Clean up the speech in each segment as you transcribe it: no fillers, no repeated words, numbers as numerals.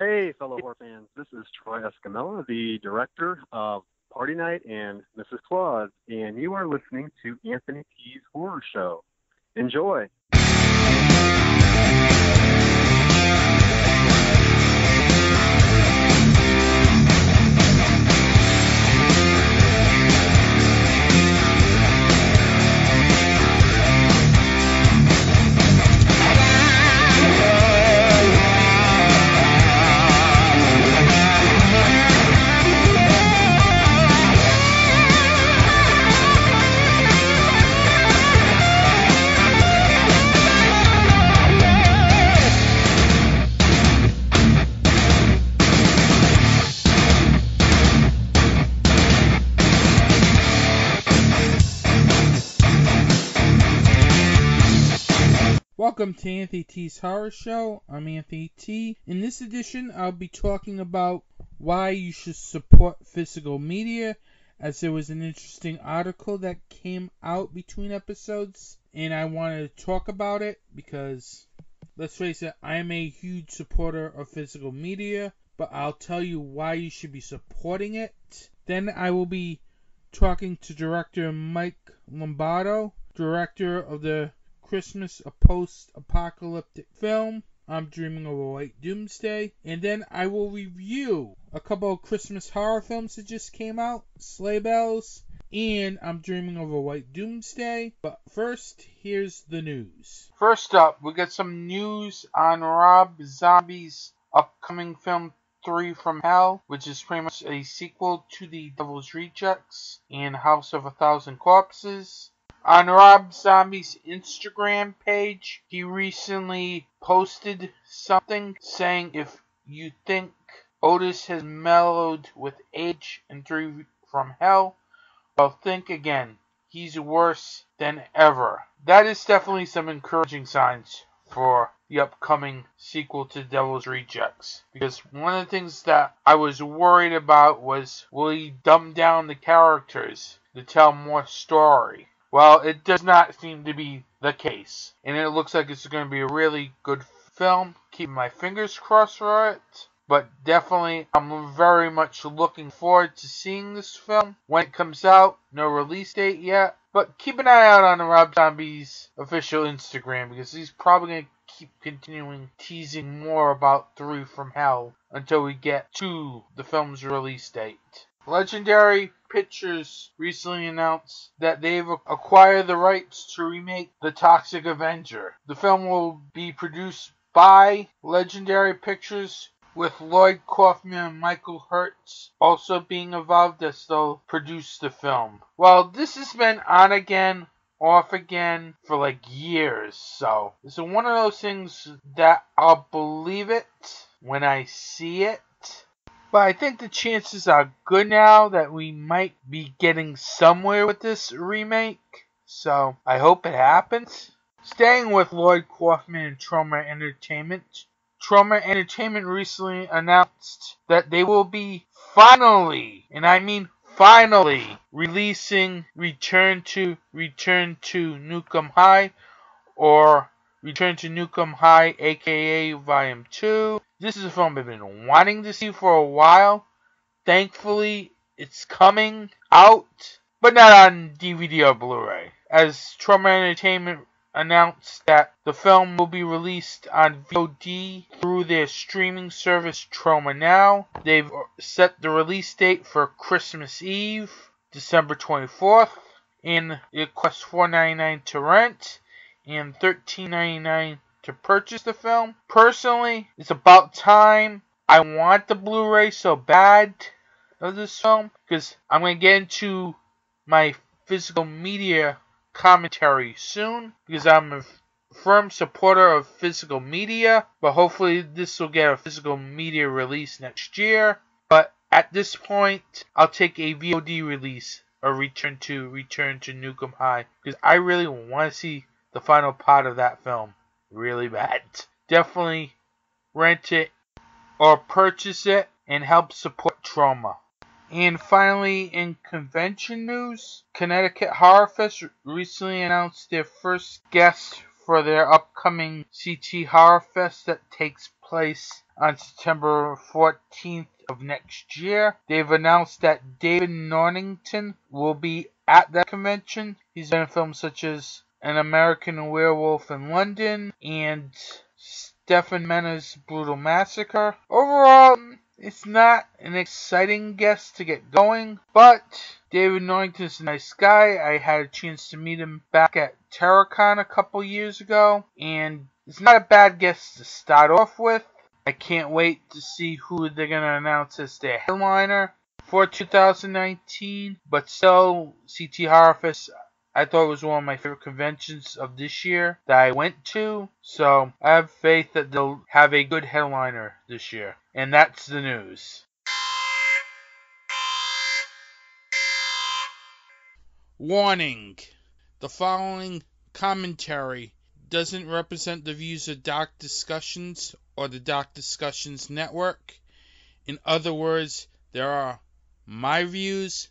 Hey, fellow horror fans. This is Troy Escamilla, the director of Party Night and Mrs. Claus, and you are listening to Anthony T's Horror Show. Enjoy. Welcome to Anthony T's Horror Show. I'm Anthony T. In this edition, I'll be talking about why you should support physical media, as there was an interesting article that came out between episodes, and I wanted to talk about it because, let's face it, I am a huge supporter of physical media, but I'll tell you why you should be supporting it. Then I will be talking to director Mike Lombardo, director of the Christmas, a post-apocalyptic film, I'm Dreaming of a White Doomsday, and then I will review a couple of Christmas horror films that just came out, Sleigh Bells, and I'm Dreaming of a White Doomsday. But first, here's the news. First up, we got some news on Rob Zombie's upcoming film 3 from Hell, which is pretty much a sequel to The Devil's Rejects and House of a Thousand Corpses. On Rob Zombie's Instagram page, he recently posted something saying, if you think Otis has mellowed with age in 3 from Hell, well, think again. He's worse than ever. That is definitely some encouraging signs for the upcoming sequel to Devil's Rejects. Because one of the things that I was worried about was, will he dumb down the characters to tell more story? Well, it does not seem to be the case. And it looks like it's going to be a really good film. Keeping my fingers crossed for it. But definitely, I'm very much looking forward to seeing this film. When it comes out, no release date yet. But keep an eye out on Rob Zombie's official Instagram, because he's probably going to keep continuing teasing more about 3 from Hell until we get to the film's release date. Legendary Pictures recently announced that they've acquired the rights to remake The Toxic Avenger. The film will be produced by Legendary Pictures, with Lloyd Kaufman and Michael Hertz also being involved as they'll produce the film. Well, this has been on again, off again for like years, so it's one of those things that I'll believe it when I see it. But I think the chances are good now that we might be getting somewhere with this remake. So I hope it happens. Staying with Lloyd Kaufman and Trauma Entertainment. Trauma Entertainment recently announced that they will be finally, and I mean finally, releasing Return to Nukem High, or Return to Nukem High, aka Volume 2. This is a film I've been wanting to see for a while. Thankfully, it's coming out, but not on DVD or Blu-ray. As Trauma Entertainment announced that the film will be released on VOD through their streaming service Trauma Now. They've set the release date for Christmas Eve, December 24th, and it costs $4.99 to rent and $13.99 to purchase the film. Personally, it's about time. I want the Blu-ray so bad of this film, because I'm going to get into my physical media commentary soon, because I'm a firm supporter of physical media, but hopefully this will get a physical media release next year. But at this point, I'll take a VOD release or Return to Nukem High, because I really want to see the final part of that film really bad. Definitely rent it or purchase it and help support Trauma. And finally, in convention news, Connecticut Horror Fest recently announced their first guest for their upcoming CT Horror Fest that takes place on September 14th of next year. They've announced that David Norrington will be at that convention. He's been in films such as An American Werewolf in London and Stephen Mena's Brutal Massacre. Overall, it's not an exciting guest to get going, but David Norrington is a nice guy. I had a chance to meet him back at TerraCon a couple years ago, and it's not a bad guest to start off with. I can't wait to see who they're going to announce as their headliner for 2019, but still, CT Horror Fest, I thought it was one of my favorite conventions of this year that I went to, so I have faith that they'll have a good headliner this year. And that's the news. Warning! The following commentary doesn't represent the views of Dark Discussions or the Dark Discussions Network. In other words, there are my views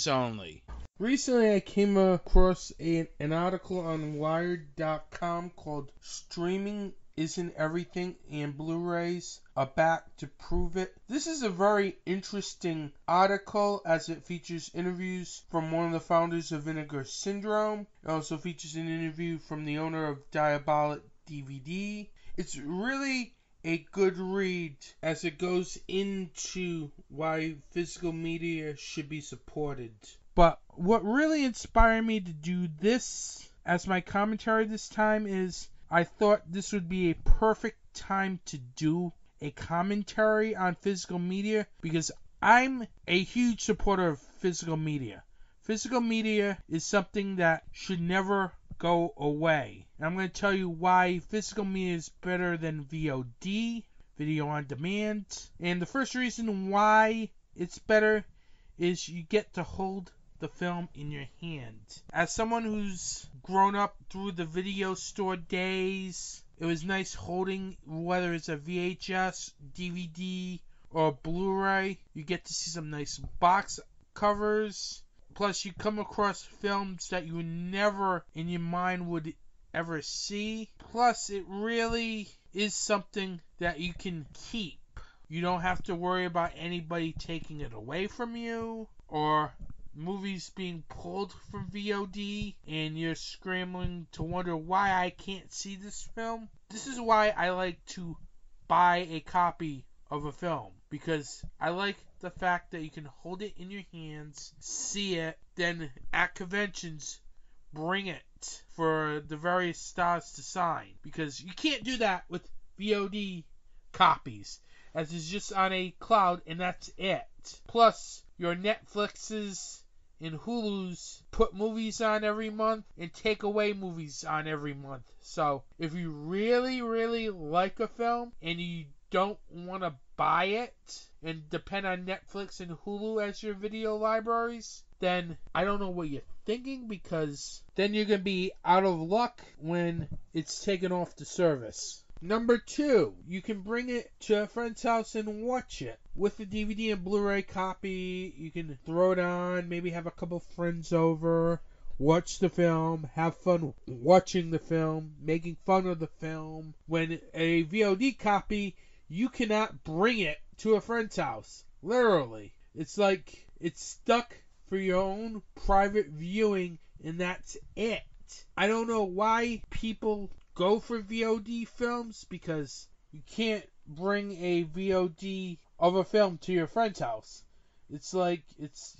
only. Recently, I came across an article on Wired.com called Streaming Isn't Everything and Blu-rays Are Back to Prove It. This is a very interesting article as it features interviews from one of the founders of Vinegar Syndrome. It also features an interview from the owner of Diabolic DVD. It's really a good read as it goes into why physical media should be supported. But what really inspired me to do this as my commentary this time is I thought this would be a perfect time to do a commentary on physical media because I'm a huge supporter of physical media. Physical media is something that should never go away. And I'm going to tell you why physical media is better than VOD, video on demand. And the first reason why it's better is you get to hold the film in your hand. As someone who's grown up through the video store days, it was nice holding, whether it's a VHS, DVD, or Blu-ray. You get to see some nice box covers. Plus, you come across films that you never in your mind would ever see. Plus, it really is something that you can keep. You don't have to worry about anybody taking it away from you or movies being pulled from VOD and you're scrambling to wonder why I can't see this film. This is why I like to buy a copy of a film, because I like the fact that you can hold it in your hands, see it, then at conventions bring it for the various stars to sign, because you can't do that with VOD copies, as it's just on a cloud and that's it. Plus, your Netflixes and Hulu's put movies on every month and take away movies on every month. So if you really, really like a film and you don't want to buy it and depend on Netflix and Hulu as your video libraries, then I don't know what you're thinking, because then you're going to be out of luck when it's taken off the service. Number 2, you can bring it to a friend's house and watch it. With the DVD and Blu-ray copy, you can throw it on, maybe have a couple friends over, watch the film, have fun watching the film, making fun of the film. When a VOD copy, you cannot bring it to a friend's house. Literally. It's like it's stuck for your own private viewing, and that's it. I don't know why people go for VOD films, because you can't bring a VOD of a film to your friend's house. It's like it's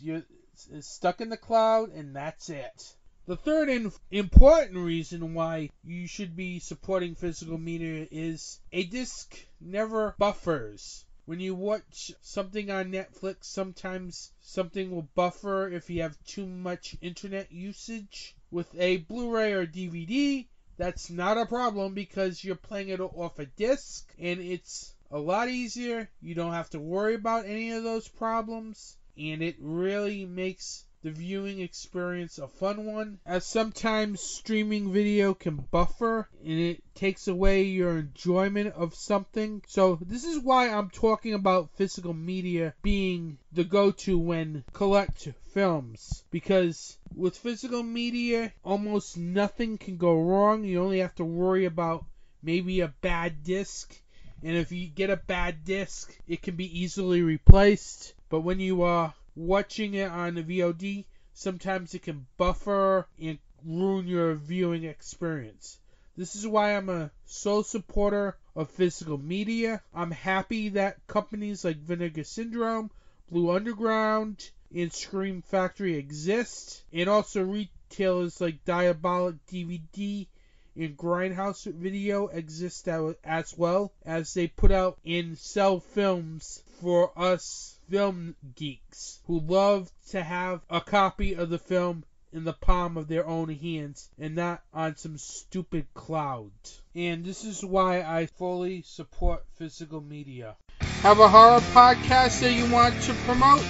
stuck in the cloud, and that's it. The third and important reason why you should be supporting physical media is a disc never buffers. When you watch something on Netflix, sometimes something will buffer if you have too much internet usage. With a Blu-ray or DVD, that's not a problem, because you're playing it off a disc and it's a lot easier. You don't have to worry about any of those problems, and it really makes the viewing experience a fun one, as sometimes streaming video can buffer and it takes away your enjoyment of something. So this is why I'm talking about physical media being the go-to when collect films, because with physical media almost nothing can go wrong. You only have to worry about maybe a bad disc, and if you get a bad disc, it can be easily replaced. But when you are watching it on the VOD, sometimes it can buffer and ruin your viewing experience. This is why I'm a sole supporter of physical media. I'm happy that companies like Vinegar Syndrome, Blue Underground, and Scream Factory exist, and also retailers like Diabolic DVD and Grindhouse Video exist as well, as they put out and sell films for us film geeks who love to have a copy of the film in the palm of their own hands and not on some stupid cloud. And this is why I fully support physical media. Have a horror podcast that you want to promote?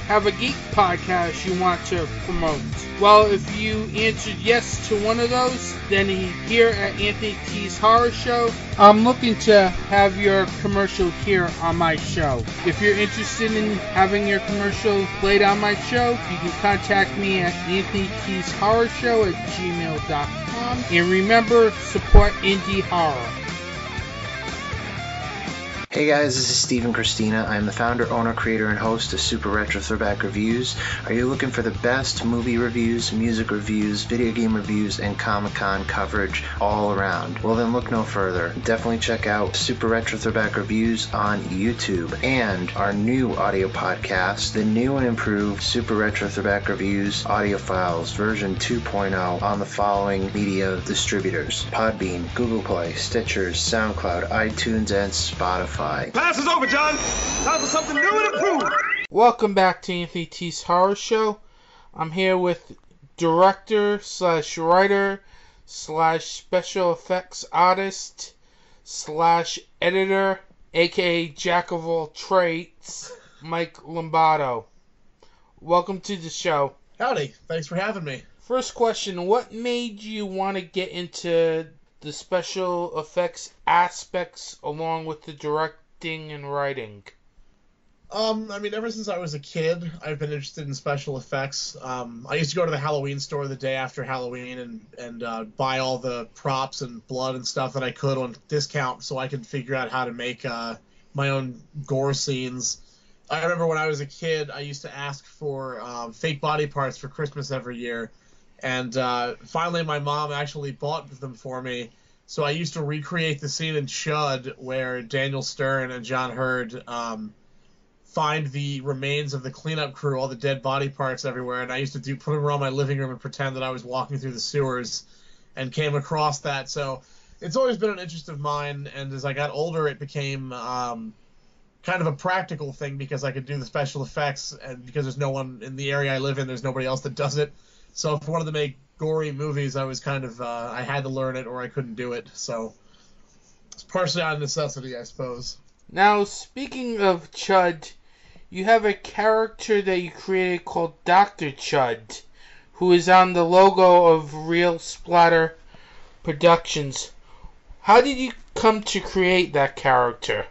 Have a geek podcast you want to promote? Well, if you answered yes to one of those, then here at Anthony T's Horror Show, I'm looking to have your commercial here on my show. If you're interested in having your commercial played on my show, you can contact me at anthonytshorrorshow@gmail.com. And remember, support indie horror. Hey guys, this is Steve and Christina. I'm the founder, owner, creator, and host of Super Retro Throwback Reviews. Are you looking for the best movie reviews, music reviews, video game reviews, and Comic-Con coverage all around? Well then look no further. Definitely check out Super Retro Throwback Reviews on YouTube and our new audio podcast, the new and improved Super Retro Throwback Reviews audio files version 2.0 on the following media distributors: Podbean, Google Play, Stitcher, SoundCloud, iTunes, and Spotify. Class is over, John. Time for something new and improved. Welcome back to Anthony T's Horror Show. I'm here with director / writer / special effects artist / editor, aka jack of all trades, Mike Lombardo. Welcome to the show. Howdy. Thanks for having me. First question, what made you want to get into the special effects aspects along with the directing and writing? Ever since I was a kid, I've been interested in special effects. I used to go to the Halloween store the day after Halloween and buy all the props and blood and stuff that I could on discount so I could figure out how to make my own gore scenes. I remember when I was a kid, I used to ask for fake body parts for Christmas every year. And finally, my mom actually bought them for me. So I used to recreate the scene in Chud where Daniel Stern and John Hurd find the remains of the cleanup crew, all the dead body parts everywhere. And I used to put them around my living room and pretend that I was walking through the sewers and came across that. So it's always been an interest of mine. And as I got older, it became kind of a practical thing because I could do the special effects. And because there's no one in the area I live in, there's nobody else that does it. So if I wanted to make gory movies, I was kind of, I had to learn it or I couldn't do it. So it's partially out of necessity, I suppose. Now, speaking of Chud, you have a character that you created called Dr. Chud, who is on the logo of Real Splatter Productions. How did you come to create that character?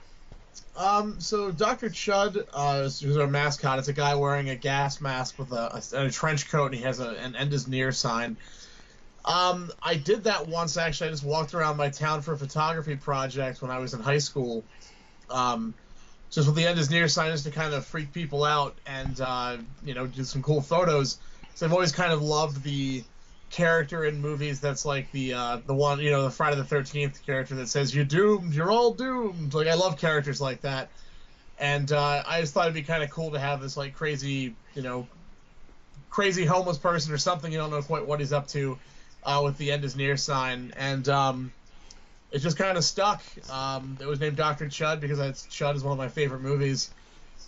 So Dr. Chud is our mascot. It's a guy wearing a gas mask with a trench coat, and he has an end is near sign. I did that once, actually. I just walked around my town for a photography project when I was in high school. Just with the end is near sign, just to kind of freak people out and, do some cool photos. So I've always kind of loved the character in movies that's like the one, the Friday the 13th character that says, "You're doomed, you're all doomed." Like, I love characters like that. And I just thought it'd be kind of cool to have this, like, crazy homeless person or something, you don't know quite what he's up to, with the end is near sign. And it just kind of stuck. It was named Dr. Chud because Chud is one of my favorite movies.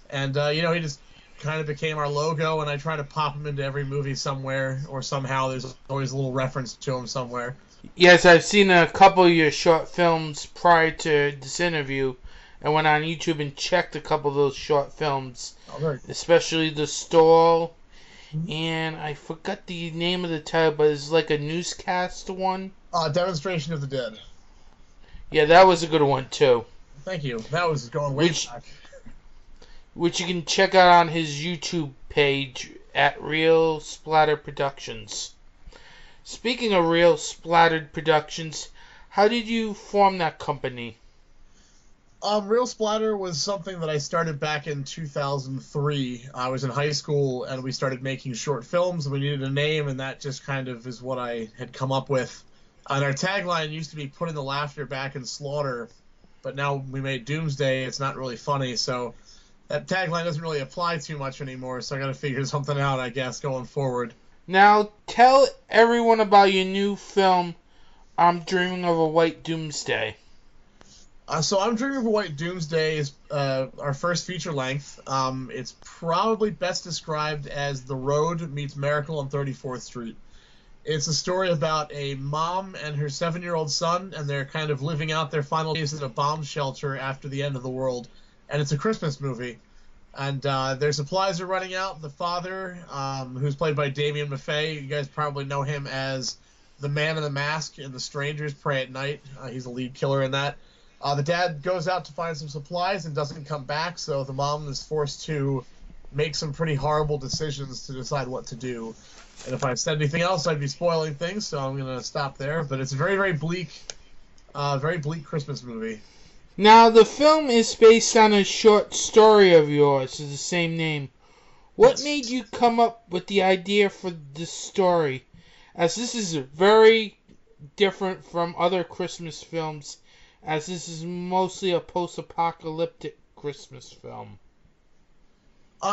And, he just kind of became our logo, and I try to pop him into every movie somewhere or somehow. There's always a little reference to him somewhere. Yes, I've seen a couple of your short films prior to this interview. I went on YouTube and checked a couple of those short films, especially The Stall, and I forgot the name of the title, but it's like a newscast one. Demonstration of the Dead. Yeah, that was a good one, too. Thank you. That was going way back. Which you can check out on his YouTube page at Real Splatter Productions. Speaking of Real Splattered Productions, how did you form that company? Real Splatter was something that I started back in 2003. I was in high school, and we started making short films, and we needed a name, and that just kind of is what I had come up with. And our tagline used to be "Putting the laughter back in slaughter," but now we made Doomsday. It's not really funny, so that tagline doesn't really apply too much anymore, so I got to figure something out, I guess, going forward. Now, tell everyone about your new film, I'm Dreaming of a White Doomsday. So I'm Dreaming of a White Doomsday is our first feature length. It's probably best described as The Road meets Miracle on 34th Street. It's a story about a mom and her 7-year-old son, and they're kind of living out their final days in a bomb shelter after the end of the world. And it's a Christmas movie. And their supplies are running out. The father, who's played by Damien Maffei, you guys probably know him as the man in the mask in The Strangers Pray at Night. He's the lead killer in that. The dad goes out to find some supplies and doesn't come back, so the mom is forced to make some pretty horrible decisions to decide what to do. And if I said anything else, I'd be spoiling things, so I'm going to stop there. But it's a very, very bleak Christmas movie. Now, the film is based on a short story of yours of the same name. What made you come up with the idea for this story? As this is very different from other Christmas films, as this is mostly a post-apocalyptic Christmas film.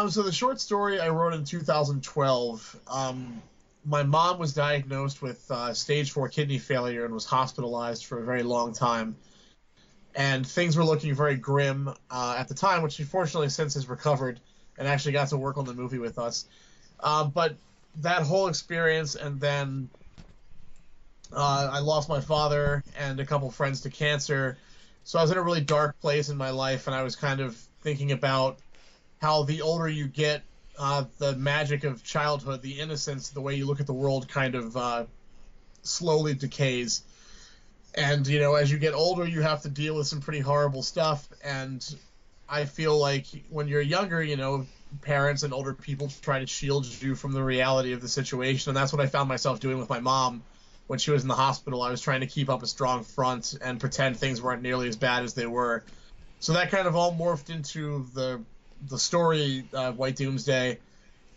So the short story I wrote in 2012. My mom was diagnosed with stage 4 kidney failure and was hospitalized for a very long time. And things were looking very grim at the time, which she fortunately since has recovered and actually got to work on the movie with us. But that whole experience, and then I lost my father and a couple friends to cancer. So I was in a really dark place in my life, and I was kind of thinking about how the older you get, the magic of childhood, the innocence, the way you look at the world kind of slowly decays. And, you know, as you get older, you have to deal with some pretty horrible stuff. And I feel like when you're younger, you know, parents and older people try to shield you from the reality of the situation. And that's what I found myself doing with my mom when she was in the hospital. I was trying to keep up a strong front and pretend things weren't nearly as bad as they were. So that kind of all morphed into the story, White Doomsday.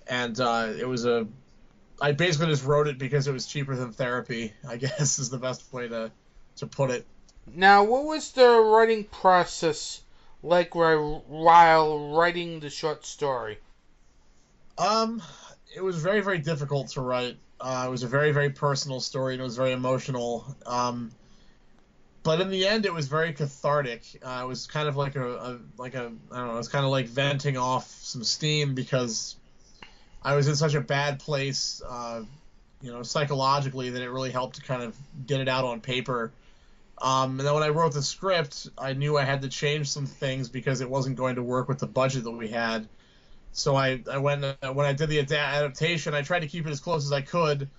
And I basically just wrote it because it was cheaper than therapy, I guess is the best way to put it. Now, what was the writing process like while writing the short story? It was very, very difficult to write. It was a very, very personal story, and it was very emotional. But in the end, it was very cathartic. It was kind of like I don't know, it was kind of like venting off some steam because I was in such a bad place, you know, psychologically, that it really helped to kind of get it out on paper. And then when I wrote the script, I knew I had to change some things because it wasn't going to work with the budget that we had. So I went, when I did the adaptation, I tried to keep it as close as I could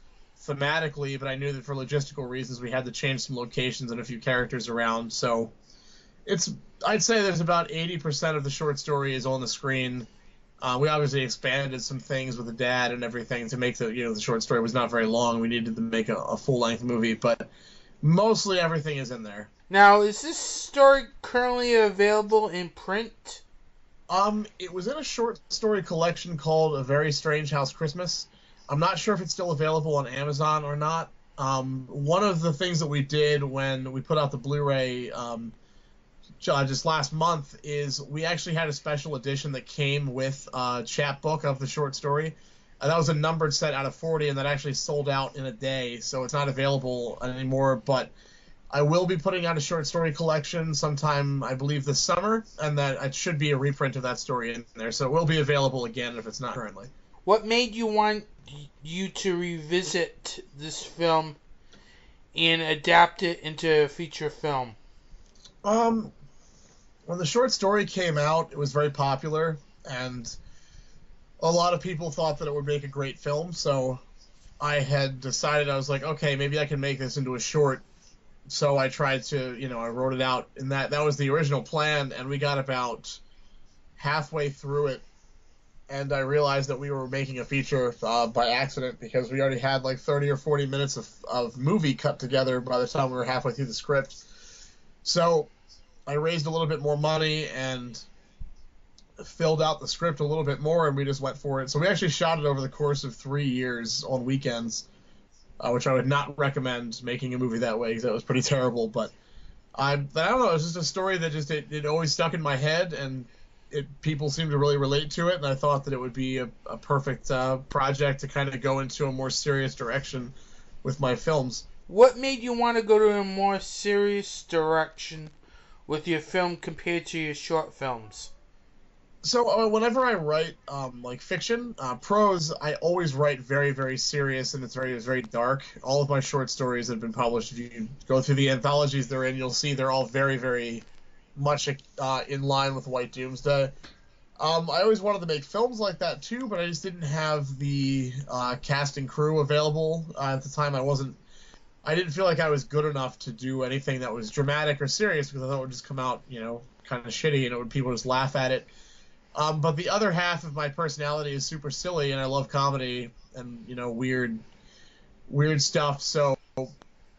thematically, but I knew that for logistical reasons we had to change some locations and a few characters around. So I'd say there's about 80% of the short story is on the screen. We obviously expanded some things with the dad and everything to make the short story was not very long. We needed to make a full-length movie, but mostly everything is in there. Now, is this story currently available in print? It was in a short story collection called A Very Strange House Christmas. I'm not sure if it's still available on Amazon or not. One of the things that we did when we put out the Blu-ray just last month is we actually had a special edition that came with a chapbook of the short story. That was a numbered set out of 40, and that actually sold out in a day, so it's not available anymore. But I will be putting out a short story collection sometime, I believe, this summer, and that it should be a reprint of that story in there, so it will be available again if it's not currently. What made you want you to revisit this film and adapt it into a feature film? When the short story came out, it was very popular, and a lot of people thought that it would make a great film, so I had decided, I was like, okay, maybe I can make this into a short. So I tried to, I wrote it out, and that was the original plan, and we got about halfway through it, and I realized that we were making a feature by accident because we already had like 30 or 40 minutes of movie cut together by the time we were halfway through the script. So I raised a little bit more money and filled out the script a little bit more, and we just went for it. So we actually shot it over the course of 3 years on weekends, which I would not recommend making a movie that way because that was pretty terrible. But I don't know. It was just a story that just it always stuck in my head, and people seemed to really relate to it. And I thought that it would be a perfect project to kind of go into a more serious direction with my films. What made you want to go to a more serious direction with your film compared to your short films? So whenever I write like fiction, prose, I always write very, very serious, and it's very, very dark. All of my short stories that have been published, if you go through the anthologies they're in, you'll see they're all very, very much in line with White Doomsday. I always wanted to make films like that too, but I just didn't have the cast and crew available at the time. I didn't feel like I was good enough to do anything that was dramatic or serious because I thought it would just come out, kind of shitty, and people would just laugh at it. But the other half of my personality is super silly, and I love comedy and weird stuff. So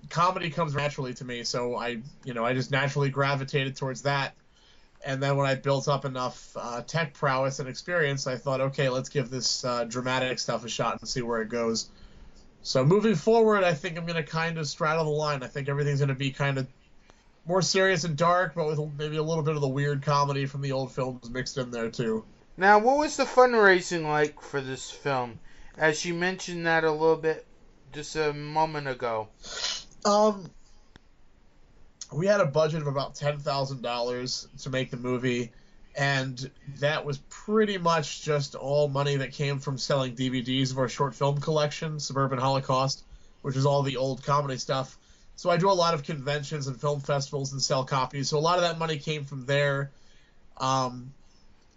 comedy comes naturally to me. So I just naturally gravitated towards that. And then when I built up enough tech prowess and experience, I thought, okay, let's give this dramatic stuff a shot and see where it goes. So moving forward, I think I'm going to kind of straddle the line. I think everything's going to be kind of more serious and dark, but with maybe a little bit of the weird comedy from the old films mixed in there too. Now, what was the fundraising like for this film? As you mentioned that a little bit just a moment ago. We had a budget of about $10,000 to make the movie, and that was pretty much just all money that came from selling DVDs of our short film collection, Suburban Holocaust, which is all the old comedy stuff. So I do a lot of conventions and film festivals and sell copies. So a lot of that money came from there. I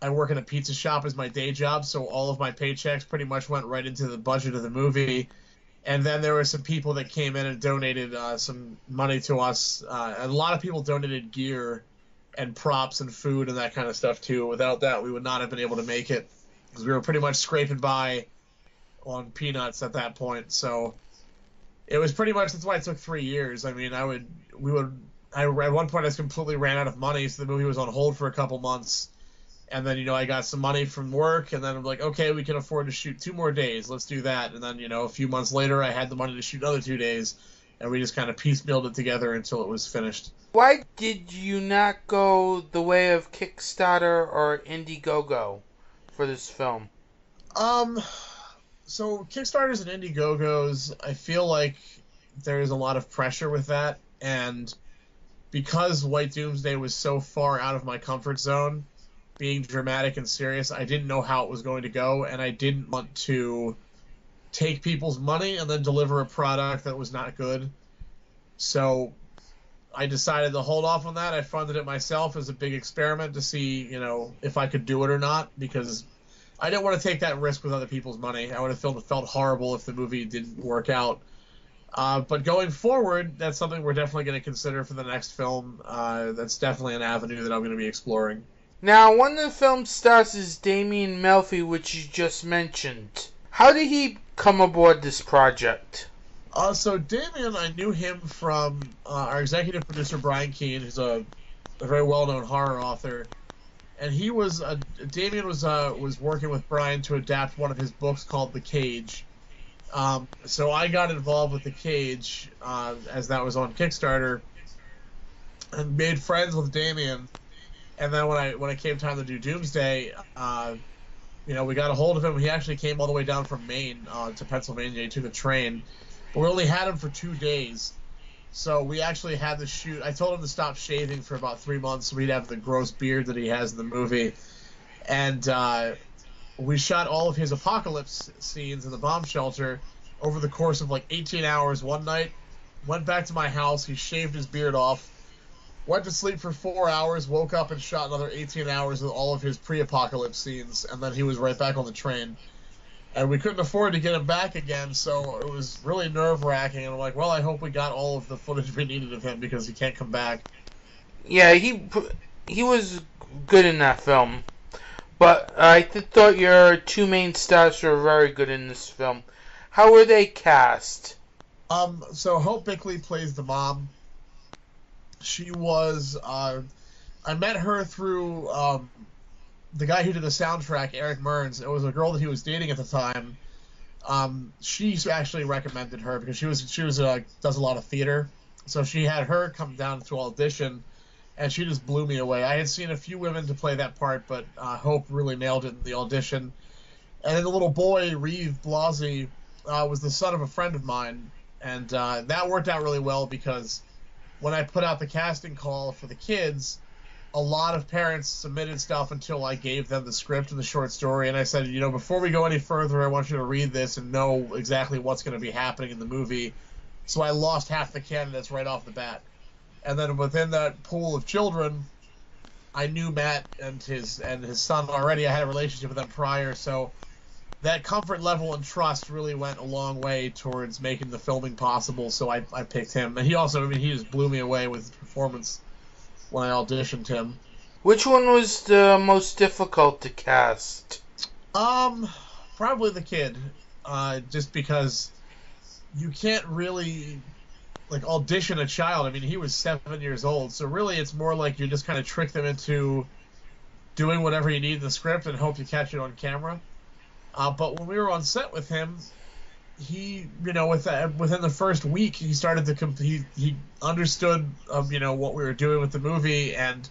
work in a pizza shop as my day job, so all of my paychecks pretty much went right into the budget of the movie. And then there were some people that came in and donated some money to us. And a lot of people donated gear and props and food and that kind of stuff too. Without that, we would not have been able to make it because we were pretty much scraping by on peanuts at that point. So it was pretty much, that's why it took 3 years. I mean, at one point I completely ran out of money, so the movie was on hold for a couple months. And then, I got some money from work, and then I'm like, okay, we can afford to shoot 2 more days. Let's do that. And then, a few months later, I had the money to shoot another 2 days, and we just kind of piecemealed it together until it was finished. Why did you not go the way of Kickstarter or Indiegogo for this film? So Kickstarters and Indiegogos, I feel like there's a lot of pressure with that, and because White Doomsday was so far out of my comfort zone, being dramatic and serious, I didn't know how it was going to go, and I didn't want to take people's money and then deliver a product that was not good. So I decided to hold off on that. I funded it myself as a big experiment to see, if I could do it or not, because I didn't want to take that risk with other people's money. I would have felt horrible if the movie didn't work out. But going forward, that's something we're definitely going to consider for the next film. That's definitely an avenue that I'm going to be exploring. Now, one of the film's stars is Damian Melfi, which you just mentioned. How did he come aboard this project? So Damian, I knew him from our executive producer, Brian Keene, who's a very well-known horror author. And Damian was working with Brian to adapt one of his books called The Cage. So I got involved with The Cage as that was on Kickstarter and made friends with Damian. And then when it came time to do Doomsday, we got a hold of him. He actually came all the way down from Maine to Pennsylvania. He took a train. But we only had him for 2 days. So we actually had to shoot. I told him to stop shaving for about 3 months so he'd have the gross beard that he has in the movie. And we shot all of his apocalypse scenes in the bomb shelter over the course of 18 hours one night. Went back to my house. He shaved his beard off. Went to sleep for 4 hours, woke up and shot another 18 hours with all of his pre-apocalypse scenes, and then he was right back on the train. And we couldn't afford to get him back again, so it was really nerve-wracking. And I'm like, well, I hope we got all of the footage we needed of him because he can't come back. Yeah, he was good in that film. But I thought your 2 main stars were very good in this film. How were they cast? So Hope Bickley plays the mom. She was I met her through the guy who did the soundtrack, Eric Mearns. It was a girl that he was dating at the time. She actually recommended her because she does a lot of theater, so she had her come down to audition, and she just blew me away. I had seen a few women to play that part, but Hope really nailed it in the audition. And then the little boy, Reeve Blasey, was the son of a friend of mine, and that worked out really well because when I put out the casting call for the kids, a lot of parents submitted stuff until I gave them the script and the short story, and I said, before we go any further, I want you to read this and know exactly what's going to be happening in the movie. So I lost half the candidates right off the bat. And then within that pool of children, I knew Matt and his son already. I had a relationship with them prior, so that comfort level and trust really went a long way towards making the filming possible, so I picked him. And he also, he just blew me away with his performance when I auditioned him. Which one was the most difficult to cast? Probably the kid. Just because you can't really audition a child. He was 7 years old, so really it's more like you just kind of trick them into doing whatever you need in the script and hope you catch it on camera. But when we were on set with him, he, within the first week, he started to he understood, what we were doing with the movie, and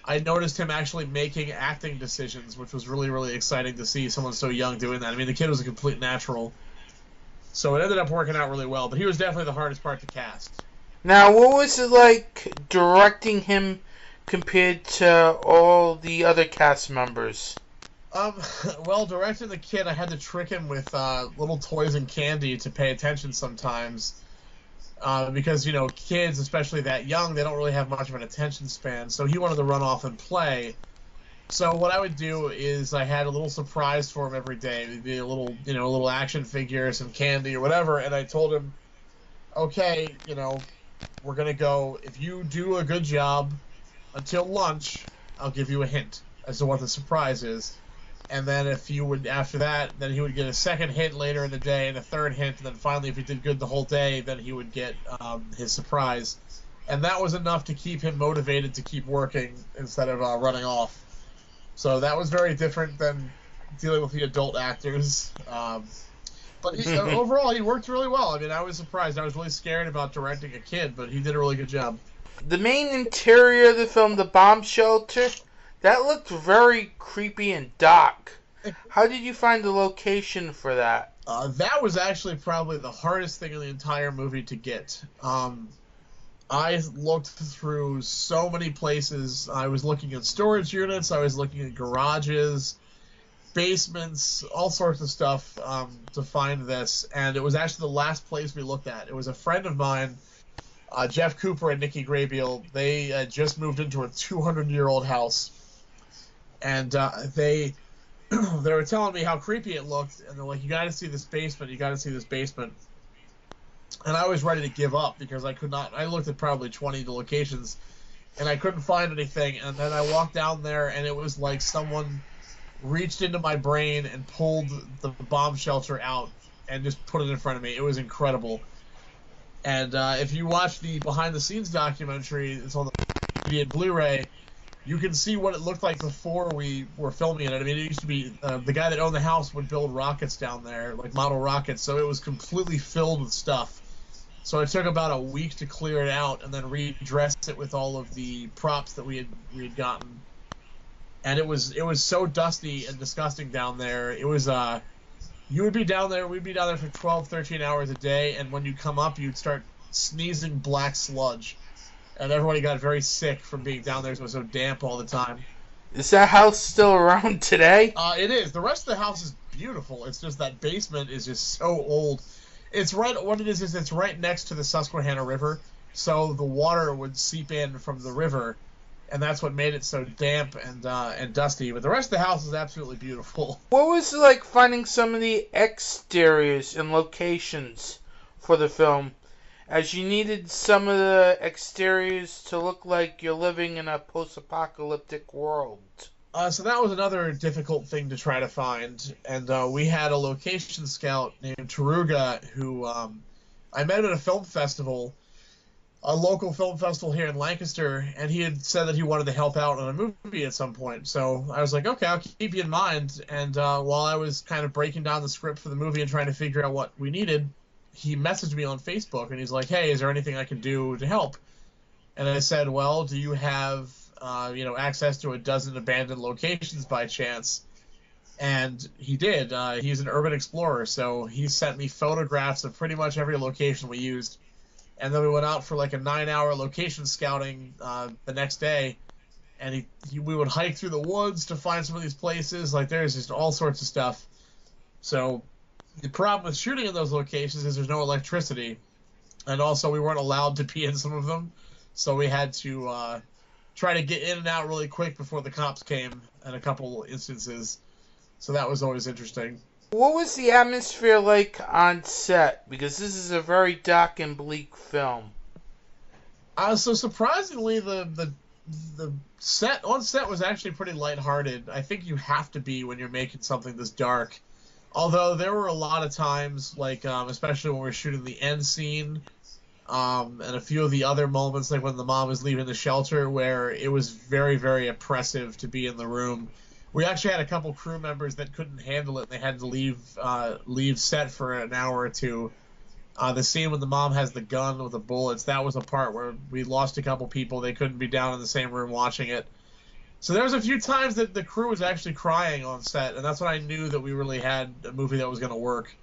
I noticed him actually making acting decisions, which was really, really exciting to see someone so young doing that. The kid was a complete natural. So it ended up working out really well, but he was definitely the hardest part to cast. Now, what was it like directing him compared to all the other cast members? Well, directing the kid, I had to trick him with little toys and candy to pay attention sometimes. Because, kids, especially that young, they don't really have much of an attention span. So he wanted to run off and play. So what I would do is I had a little surprise for him every day. It'd be a little action figure, some candy or whatever. And I told him, okay, we're going to go, if you do a good job until lunch, I'll give you a hint as to what the surprise is. And then if you would, after that, then he would get a second hint later in the day and a third hint. And then finally, if he did good the whole day, then he would get his surprise. And that was enough to keep him motivated to keep working instead of running off. So that was very different than dealing with the adult actors. But overall, he worked really well. I was surprised. I was really scared about directing a kid, but he did a really good job. The main interior of the film, the bomb shelter, that looked very creepy and dark. How did you find the location for that? That was actually probably the hardest thing in the entire movie to get. I looked through so many places. I was looking at storage units. I was looking at garages, basements, all sorts of stuff to find this. And it was actually the last place we looked at. It was a friend of mine, Jeff Cooper and Nikki Graybeal. They just moved into a 200-year-old house. And they were telling me how creepy it looked. And they're like, you got to see this basement. You got to see this basement. And I was ready to give up because I could not. I looked at probably 20 locations, and I couldn't find anything. And then I walked down there, and it was like someone reached into my brain and pulled the bomb shelter out and just put it in front of me. It was incredible. And if you watch the behind-the-scenes documentary, it's on the Blu-ray, you can see what it looked like before we were filming it. It used to be the guy that owned the house would build rockets down there, like model rockets, so it was completely filled with stuff. So it took about a week to clear it out and then redress it with all of the props that we had gotten. And it was so dusty and disgusting down there. It was you would be down there, we'd be down there for 12, 13 hours a day, and when you come up, you'd start sneezing black sludge. And everybody got very sick from being down there. It was so damp all the time. Is that house still around today? It is. The rest of the house is beautiful. It's just that basement is just so old. It's right. What it is it's right next to the Susquehanna River, so the water would seep in from the river, and that's what made it so damp and dusty. But the rest of the house is absolutely beautiful. What was it like finding some of the exteriors and locations for the film, as you needed some of the exteriors to look like you're living in a post-apocalyptic world? So that was another difficult thing to try to find, and we had a location scout named Taruga who I met at a film festival, a local film festival here in Lancaster, and he had said that he wanted to help out on a movie at some point. So I was like, okay, I'll keep you in mind. And while I was kind of breaking down the script for the movie and trying to figure out what we needed, he messaged me on Facebook, and he's like, hey, is there anything I can do to help? And I said, well, do you have access to a dozen abandoned locations by chance? And he did. He's an urban explorer, so he sent me photographs of pretty much every location we used. And then we went out for like a 9-hour location scouting the next day, and we would hike through the woods to find some of these places. Like, there's just all sorts of stuff. So the problem with shooting in those locations is there's no electricity, and also we weren't allowed to be in some of them, so we had to try to get in and out really quick before the cops came in a couple instances. So that was always interesting. What was the atmosphere like on set? Because this is a very dark and bleak film. So surprisingly, the set was actually pretty lighthearted. I think you have to be when you're making something this dark. Although there were a lot of times, like especially when we were shooting the end scene, and a few of the other moments, like when the mom was leaving the shelter, where it was very, very oppressive to be in the room. We actually had a couple crew members that couldn't handle it, and they had to leave set for an hour or two. The scene when the mom has the gun with the bullets, that was a part where we lost a couple people. They couldn't be down in the same room watching it. So there was a few times that the crew was actually crying on set, and that's when I knew that we really had a movie that was going to work.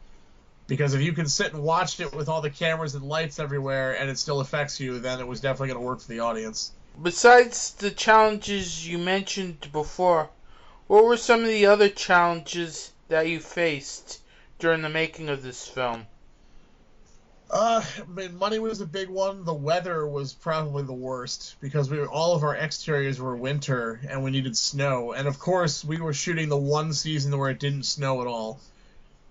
Because if you can sit and watch it with all the cameras and lights everywhere and it still affects you, then it was definitely going to work for the audience. Besides the challenges you mentioned before, what were some of the other challenges that you faced during the making of this film? Money was a big one. The weather was probably the worst because all of our exteriors were winter and we needed snow. And of course, we were shooting the one season where it didn't snow at all.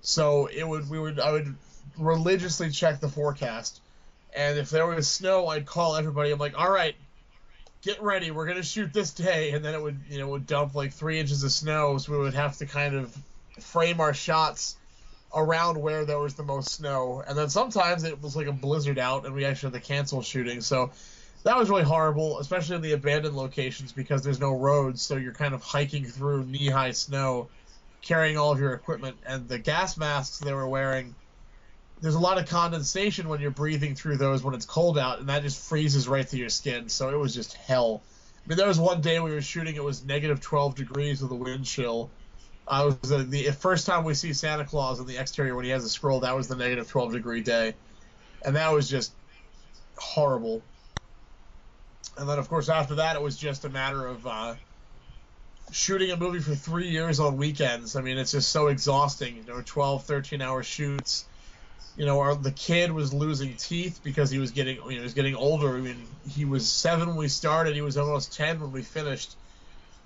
So I would religiously check the forecast, and if there was snow, I'd call everybody. I'm like, all right, get ready, we're gonna shoot this day, and then it would dump like 3 inches of snow, so we would have to kind of frame our shots around where there was the most snow. And then sometimes it was like a blizzard out, and we actually had to cancel shooting. So that was really horrible, especially in the abandoned locations because there's no roads, so you're kind of hiking through knee-high snow, carrying all of your equipment. And the gas masks they were wearing, there's a lot of condensation when you're breathing through those when it's cold out, and that just freezes right through your skin. So it was just hell. I mean, there was one day we were shooting, it was negative 12 degrees with a wind chill. It was the first time we see Santa Claus on the exterior when he has a scroll. That was the negative 12 degree day, and that was just horrible. And then, of course, after that, it was just a matter of shooting a movie for 3 years on weekends. I mean, it's just so exhausting. 12, 13-hour shoots. The kid was losing teeth because he was getting older. I mean, he was 7 when we started. He was almost 10 when we finished.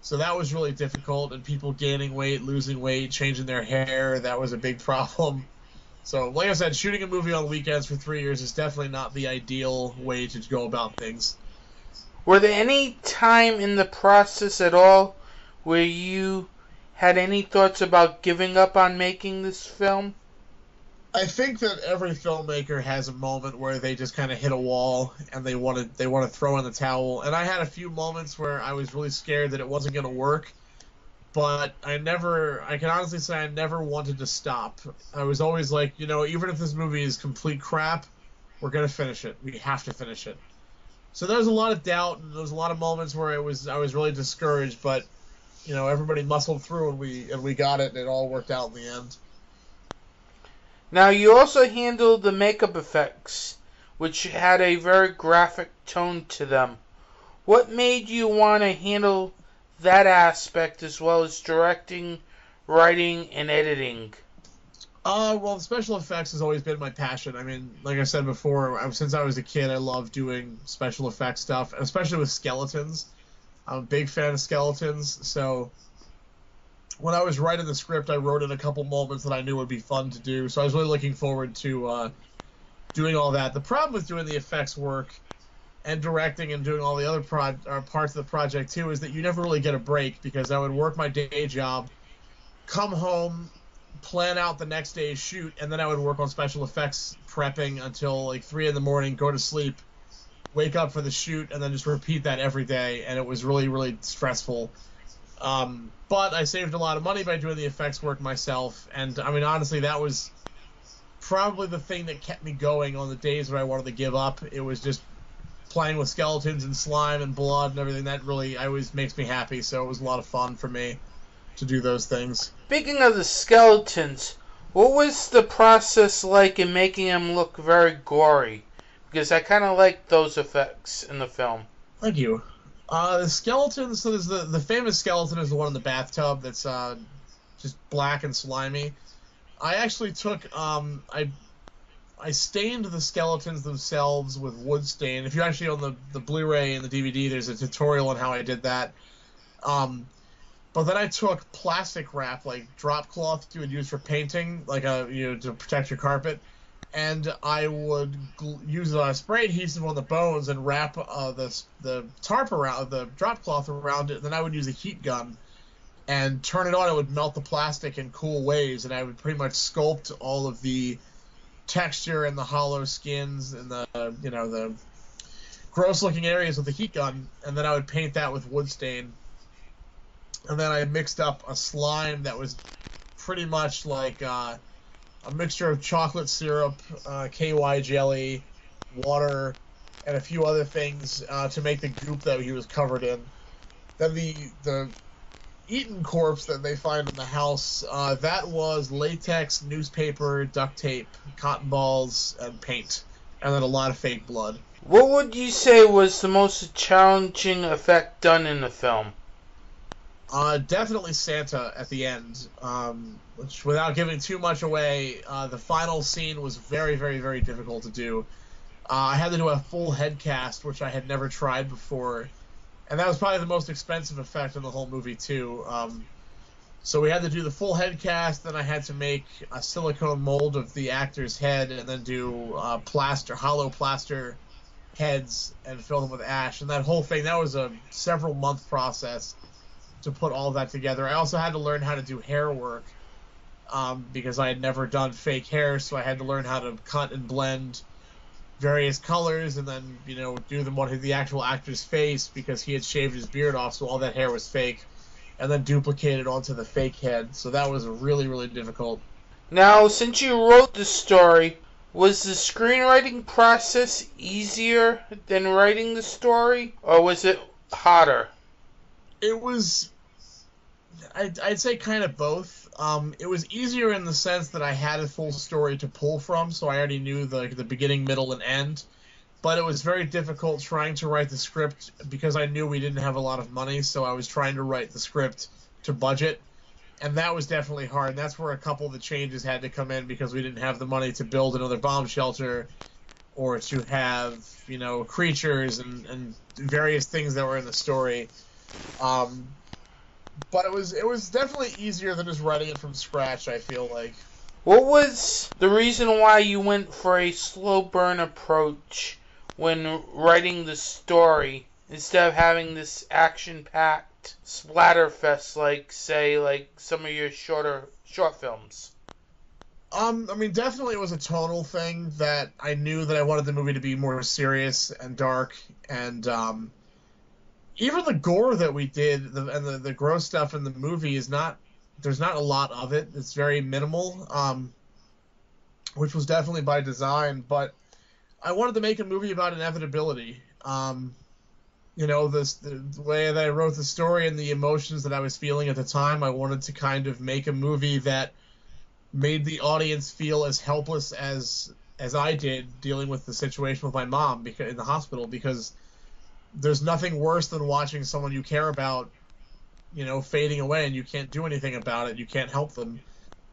So that was really difficult, and people gaining weight, losing weight, changing their hair, that was a big problem. So, like I said, shooting a movie on weekends for 3 years is definitely not the ideal way to go about things. Were there any time in the process at all where you had any thoughts about giving up on making this film? I think that every filmmaker has a moment where they just kind of hit a wall and they want to throw in the towel. And I had a few moments where I was really scared that it wasn't going to work, but I can honestly say I never wanted to stop. I was always like, even if this movie is complete crap, we're going to finish it. We have to finish it. So there was a lot of doubt, and there was a lot of moments where I was really discouraged, but everybody muscled through, and we got it, and it all worked out in the end. Now, you also handled the makeup effects, which had a very graphic tone to them. What made you want to handle that aspect as well as directing, writing, and editing? Well, special effects has always been my passion. I mean, like I said before, since I was a kid, I loved doing special effects stuff, especially with skeletons. I'm a big fan of skeletons, so when I was writing the script, I wrote in a couple moments that I knew would be fun to do, so I was really looking forward to doing all that. The problem with doing the effects work and directing and doing all the other parts of the project, too, is that you never really get a break, because I would work my day job, come home, plan out the next day's shoot, and then I would work on special effects prepping until like 3 in the morning, go to sleep, wake up for the shoot, and then just repeat that every day, and it was really, really stressful. But I saved a lot of money by doing the effects work myself, and I mean, honestly, that was probably the thing that kept me going on the days when I wanted to give up. It was just playing with skeletons and slime and blood and everything. That really always makes me happy, so it was a lot of fun for me to do those things. Speaking of the skeletons, what was the process like in making them look very gory? Because I kind of like those effects in the film. Thank you. The skeletons, so there's the famous skeleton is the one in the bathtub that's just black and slimy. I actually took, I stained the skeletons themselves with wood stain. If you're actually on the Blu-ray and the DVD, there's a tutorial on how I did that. But then I took plastic wrap, like drop cloth you would use for painting, like to protect your carpet, and I would use a spray adhesive on the bones and wrap the tarp around, the drop cloth around it. Then I would use a heat gun and turn it on. It would melt the plastic in cool ways, and I would pretty much sculpt all of the texture and the hollow skins and the gross looking areas with the heat gun, and then I would paint that with wood stain. And then I mixed up a slime that was pretty much like a mixture of chocolate syrup, KY jelly, water, and a few other things to make the goop that he was covered in. Then the eaten corpse that they find in the house, that was latex, newspaper, duct tape, cotton balls, and paint. And then a lot of fake blood. What would you say was the most challenging effect done in the film? Definitely Santa at the end. Which, without giving too much away, the final scene was very, very, very difficult to do. I had to do a full head cast, which I had never tried before. And that was probably the most expensive effect in the whole movie, too. So we had to do the full head cast, then I had to make a silicone mold of the actor's head, and then do hollow plaster heads, and fill them with ash. And that whole thing, that was a several-month process to put all of that together. I also had to learn how to do hair work, because I had never done fake hair, so I had to learn how to cut and blend various colors, and then, do them on the actual actor's face, because he had shaved his beard off, so all that hair was fake, and then duplicate it onto the fake head. So that was really, really difficult. Now, since you wrote the story, was the screenwriting process easier than writing the story, or was it harder? It was, I'd say kind of both. It was easier in the sense that I had a full story to pull from, so I already knew the beginning, middle, and end. But it was very difficult trying to write the script because I knew we didn't have a lot of money, so I was trying to write the script to budget. And that was definitely hard. And that's where a couple of the changes had to come in because we didn't have the money to build another bomb shelter or to have, creatures and various things that were in the story. But it was definitely easier than just writing it from scratch, I feel like. What was the reason why you went for a slow burn approach when writing the story instead of having this action-packed splatterfest like some of your short films? Definitely it was a tonal thing that I knew that I wanted the movie to be more serious and dark, and even the gore that we did, and the gross stuff in the movie there's not a lot of it. It's very minimal, which was definitely by design, but I wanted to make a movie about inevitability. The way that I wrote the story and the emotions that I was feeling at the time, I wanted to kind of make a movie that made the audience feel as helpless as I did dealing with the situation with my mom in the hospital, because there's nothing worse than watching someone you care about, fading away and you can't do anything about it. You can't help them.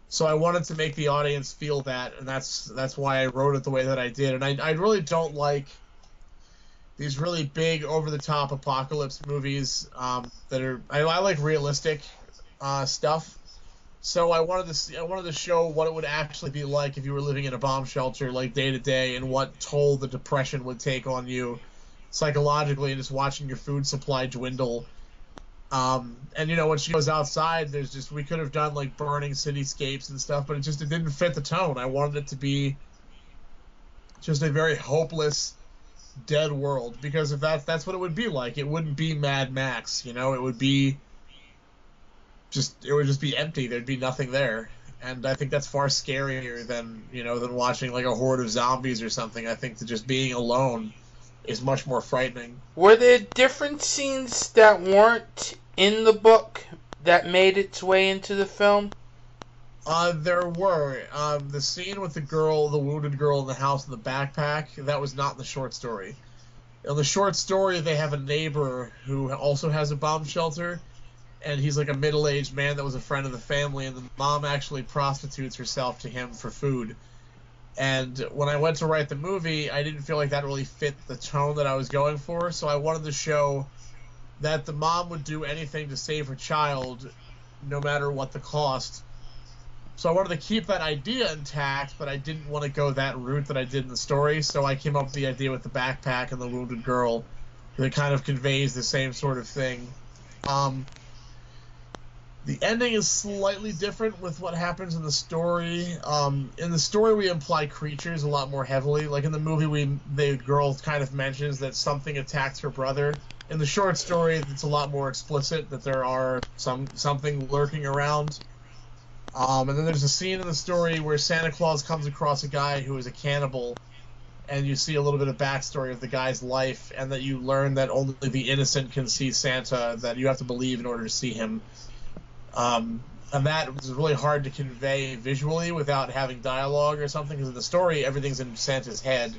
So I wanted to make the audience feel that, and that's why I wrote it the way that I did. And I really don't like these really big, over-the-top apocalypse movies that are... I like realistic stuff. So I wanted to show what it would actually be like if you were living in a bomb shelter, like day to day, and what toll the depression would take on you psychologically, and just watching your food supply dwindle. And when she goes outside, we could have done like burning cityscapes and stuff, but it didn't fit the tone. I wanted it to be just a very hopeless dead world, because if that's what it would be like. It wouldn't be Mad Max, it would just be empty. There'd be nothing there. And I think that's far scarier than watching like a horde of zombies or something. I think that just being alone is much more frightening. Were there different scenes that weren't in the book that made its way into the film? There were. The scene with the wounded girl in the house with the backpack, that was not in the short story. In the short story, they have a neighbor who also has a bomb shelter, and he's like a middle-aged man that was a friend of the family, and the mom actually prostitutes herself to him for food. And when I went to write the movie, I didn't feel like that really fit the tone that I was going for, so I wanted to show that the mom would do anything to save her child, no matter what the cost. So I wanted to keep that idea intact, but I didn't want to go that route that I did in the story, so I came up with the idea with the backpack and the wounded girl that kind of conveys the same sort of thing. The ending is slightly different with what happens in the story. In the story, we imply creatures a lot more heavily. Like in the movie, the girl kind of mentions that something attacked her brother. In the short story, it's a lot more explicit that there are something lurking around. And then there's a scene in the story where Santa Claus comes across a guy who is a cannibal, and you see a little bit of backstory of the guy's life, and that you learn that only the innocent can see Santa, that you have to believe in order to see him. And that was really hard to convey visually without having dialogue or something, because in the story, everything's in Santa's head.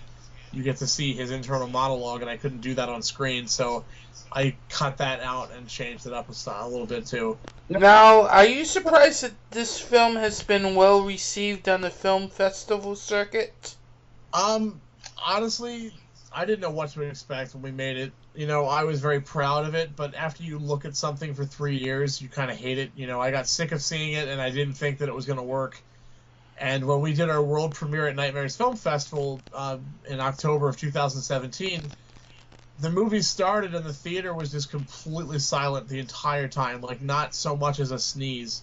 You get to see his internal monologue, and I couldn't do that on screen, so I cut that out and changed it up a little bit, too. Now, are you surprised that this film has been well received on the film festival circuit? Honestly, I didn't know what to expect when we made it. I was very proud of it, but after you look at something for 3 years, you kind of hate it. I got sick of seeing it, and I didn't think that it was going to work. And when we did our world premiere at Nightmares Film Festival in October of 2017, the movie started and the theater was just completely silent the entire time, like not so much as a sneeze.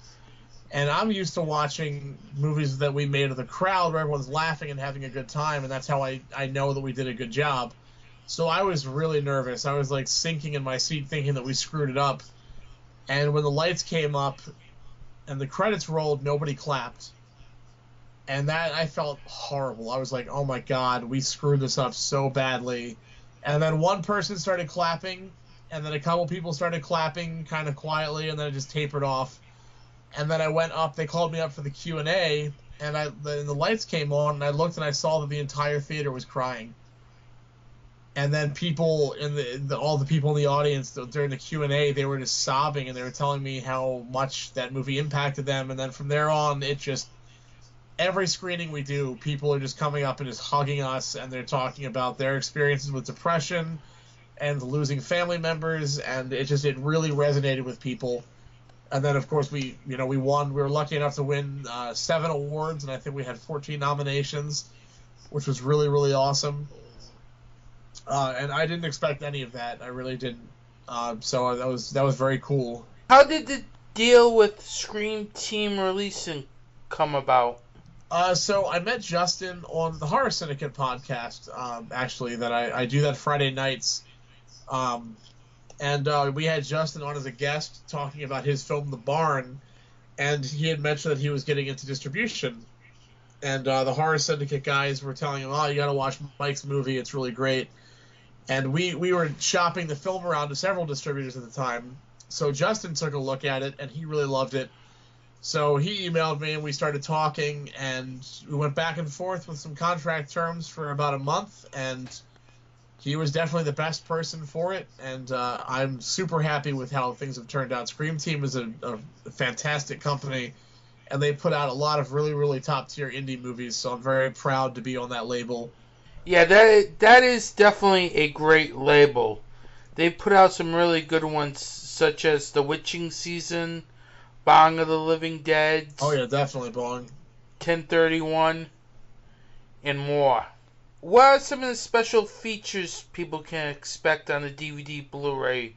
And I'm used to watching movies that we made with a crowd where everyone's laughing and having a good time, and that's how I know that we did a good job. So I was really nervous. I was like sinking in my seat thinking that we screwed it up. And when the lights came up and the credits rolled, nobody clapped. And that, I felt horrible. I was like, oh my God, we screwed this up so badly. And then one person started clapping, and then a couple people started clapping kind of quietly, and then it just tapered off. And then I went up, they called me up for the Q&A, and the lights came on, and I looked and I saw that the entire theater was crying. And then people all the people in the audience during the Q&A, they were just sobbing, and they were telling me how much that movie impacted them. And then from there on, it just, every screening we do, people are just coming up and just hugging us, and they're talking about their experiences with depression and losing family members, and it really resonated with people. And then, of course, we won. We were lucky enough to win 7 awards, and I think we had 14 nominations, which was really, really awesome. And I didn't expect any of that. I really didn't. So that was very cool. How did the deal with Scream Team releasing come about? So I met Justin on the Horror Syndicate podcast, actually, that I do that Friday nights. And we had Justin on as a guest talking about his film The Barn, and he had mentioned that he was getting into distribution. And the Horror Syndicate guys were telling him, oh, you got to watch Mike's movie, it's really great. And we were shopping the film around to several distributors at the time. So Justin took a look at it, and he really loved it. So he emailed me, and we started talking, and we went back and forth with some contract terms for about a month, and he was definitely the best person for it, and I'm super happy with how things have turned out. Scream Team is a fantastic company, and they put out a lot of really, really top-tier indie movies, so I'm very proud to be on that label. Yeah, that is definitely a great label. They put out some really good ones, such as The Witching Season, Bong of the Living Dead. Oh yeah, definitely Bong. 1031, and more. What are some of the special features people can expect on the DVD Blu-ray?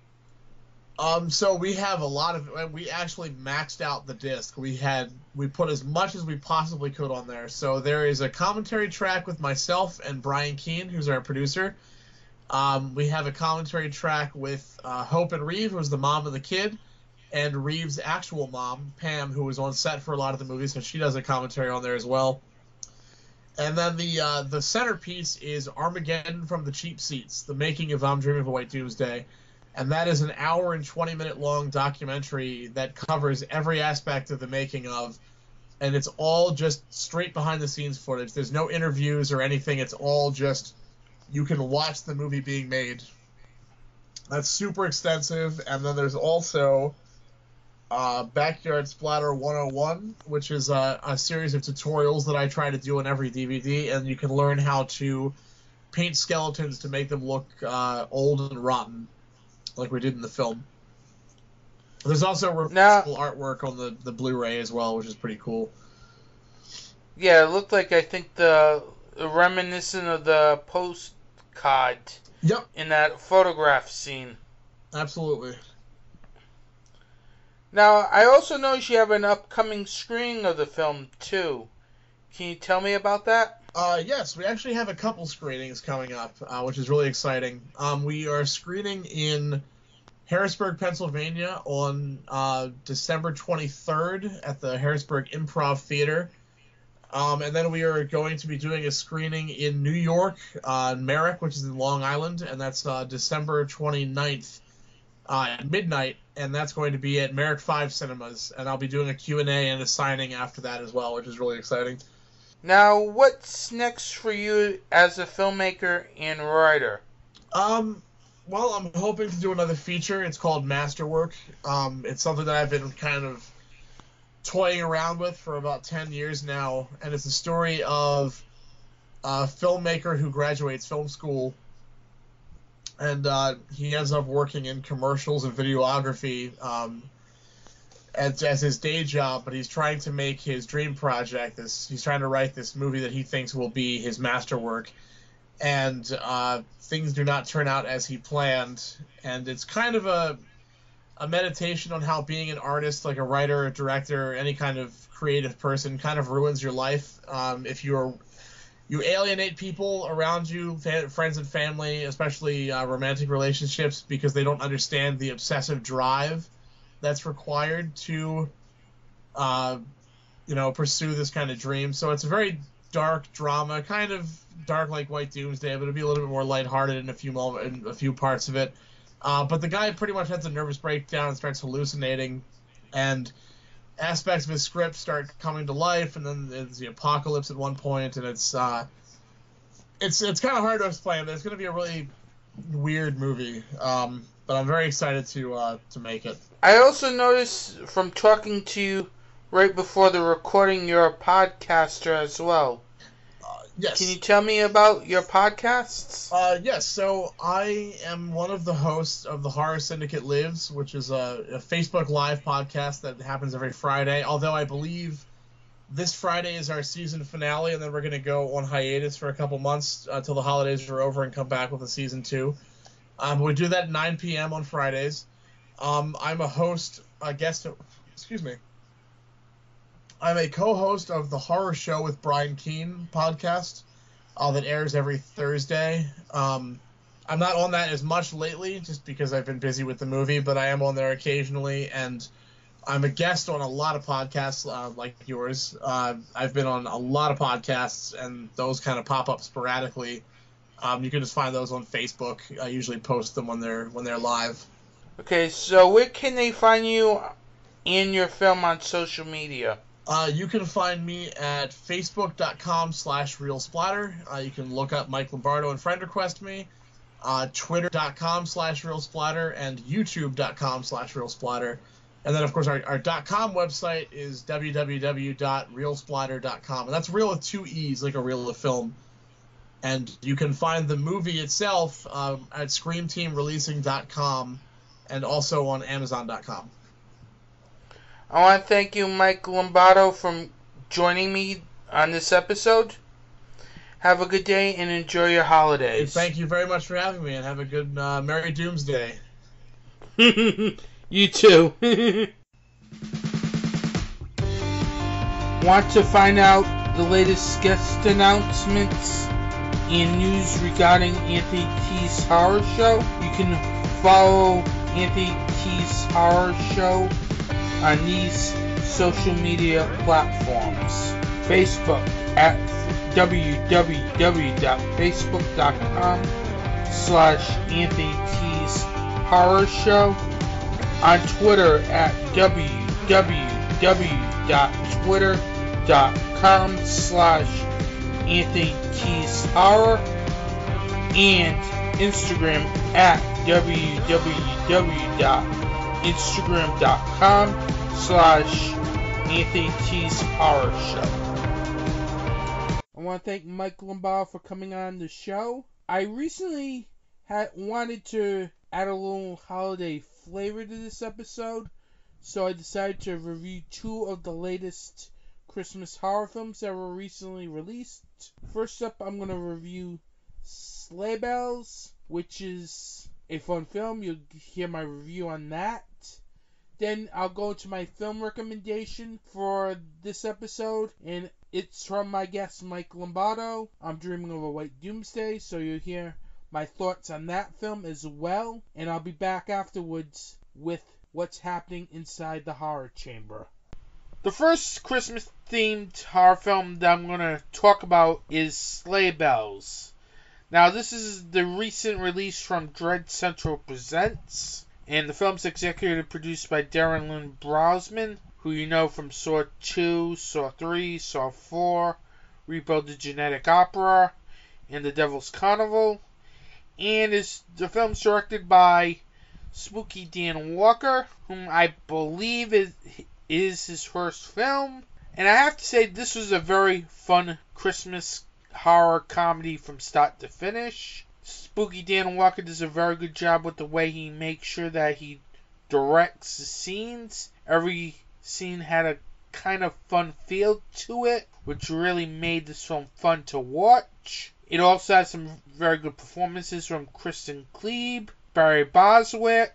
So we have a lot of. We actually maxed out the disc. We put as much as we possibly could on there. So there is a commentary track with myself and Brian Keane, who's our producer. We have a commentary track with Hope and Reeve, who was the mom of the kid, and Reeve's actual mom, Pam, who was on set for a lot of the movies, so she does a commentary on there as well. And then the centerpiece is Armageddon from the Cheap Seats, the making of I'm Dreaming of a White Doomsday. And that is an hour and 20-minute long documentary that covers every aspect of the making of, and it's all just straight behind-the-scenes footage. There's no interviews or anything. It's all just, you can watch the movie being made. That's super extensive. And then there's also Backyard Splatter 101, which is a series of tutorials that I try to do on every DVD, and you can learn how to paint skeletons to make them look old and rotten, like we did in the film. There's also reversible artwork on the Blu-ray as well, which is pretty cool. Yeah, it looked like, I think, the reminiscent of the postcard. Yep. In that photograph scene. Absolutely. Now, I also noticed you have an upcoming screening of the film, too. Can you tell me about that? Yes, we actually have a couple screenings coming up, which is really exciting. We are screening in Harrisburg, Pennsylvania on December 23rd at the Harrisburg Improv Theater. And then we are going to be doing a screening in New York, Merrick, which is in Long Island, and that's December 29th at midnight, and that's going to be at Merrick 5 Cinemas. And I'll be doing a Q&A and a signing after that as well, which is really exciting. Now, what's next for you as a filmmaker and writer? Well, I'm hoping to do another feature. It's called Masterwork. It's something that I've been kind of toying around with for about 10 years now, and it's a story of a filmmaker who graduates film school, and he ends up working in commercials and videography as his day job, but he's trying to make his dream project. He's trying to write this movie that he thinks will be his masterwork, and things do not turn out as he planned, and it's kind of a meditation on how being an artist, like a writer, a director, any kind of creative person, kind of ruins your life. If you alienate people around you, friends and family, especially romantic relationships, because they don't understand the obsessive drive that's required to, pursue this kind of dream. So it's a very dark drama, kind of dark like White Doomsday, but it'll be a little bit more lighthearted in a few parts of it. But the guy pretty much has a nervous breakdown and starts hallucinating, and aspects of his script start coming to life, and then there's the apocalypse at one point, and it's kind of hard to explain, but it's going to be a really weird movie. But I'm very excited to make it. I also noticed from talking to you right before the recording, you're a podcaster as well. Yes. Can you tell me about your podcasts? Yes. So I am one of the hosts of the Horror Syndicate Lives, which is a Facebook Live podcast that happens every Friday. Although I believe this Friday is our season finale, and then we're going to go on hiatus for a couple months until the holidays are over and come back with a season 2. We do that at 9 p.m. on Fridays. I'm a host, I'm a co-host of the Horror Show with Brian Keene podcast that airs every Thursday. I'm not on that as much lately just because I've been busy with the movie, but I am on there occasionally, and I'm a guest on a lot of podcasts like yours. I've been on a lot of podcasts, and those kind of pop up sporadically. You can just find those on Facebook. I usually post them when they're live. Okay, so where can they find you and your film on social media? You can find me at facebook.com/RealSplatter. You can look up Mike Lombardo and friend request me. Twitter.com/RealSplatter and YouTube.com/RealSplatter. And then, of course, our .com website is www.realsplatter.com. And that's real with 2 E's, like a reel of film. And you can find the movie itself at ScreamTeamReleasing.com and also on Amazon.com. I want to thank you, Mike Lombardo, for joining me on this episode. Have a good day and enjoy your holidays. Thank you very much for having me, and have a good Merry Doomsday. You too. Want to find out the latest guest announcements and news regarding Anthony T's Horror Show, you can follow Anthony T's Horror Show on these social media platforms. Facebook at www.facebook.com/Anthony T's Horror Show. On Twitter at www.twitter.com/Anthony T's Horror, and Instagram at www.instagram.com/Anthony T's Horror Show. I want to thank Mike Lombardo for coming on the show. I recently wanted to add a little holiday flavor to this episode, so I decided to review 2 of the latest Christmas horror films that were recently released. First up, I'm going to review Sleigh Bells, which is a fun film. You'll hear my review on that. Then I'll go to my film recommendation for this episode, and it's from my guest Mike Lombardo. I'm Dreaming of a White Doomsday, so you'll hear my thoughts on that film as well, and I'll be back afterwards with what's happening inside the horror chamber. The first Christmas-themed horror film that I'm going to talk about is Sleigh Bells. Now, this is the recent release from Dread Central Presents, and the film's executive produced by Darren Lynn Brosman, who you know from Saw 2, Saw 3, Saw 4, Rebuild the Genetic Opera, and The Devil's Carnival. And the film's directed by Spooky Dan Walker, whom I believe is his first film. And I have to say, this was a very fun Christmas horror comedy from start to finish. Spooky Dan Walker does a very good job with the way he makes sure that he directs the scenes. Every scene had a kind of fun feel to it, which really made this film fun to watch. It also has some very good performances from Kristen Klebe, Barry Boswick.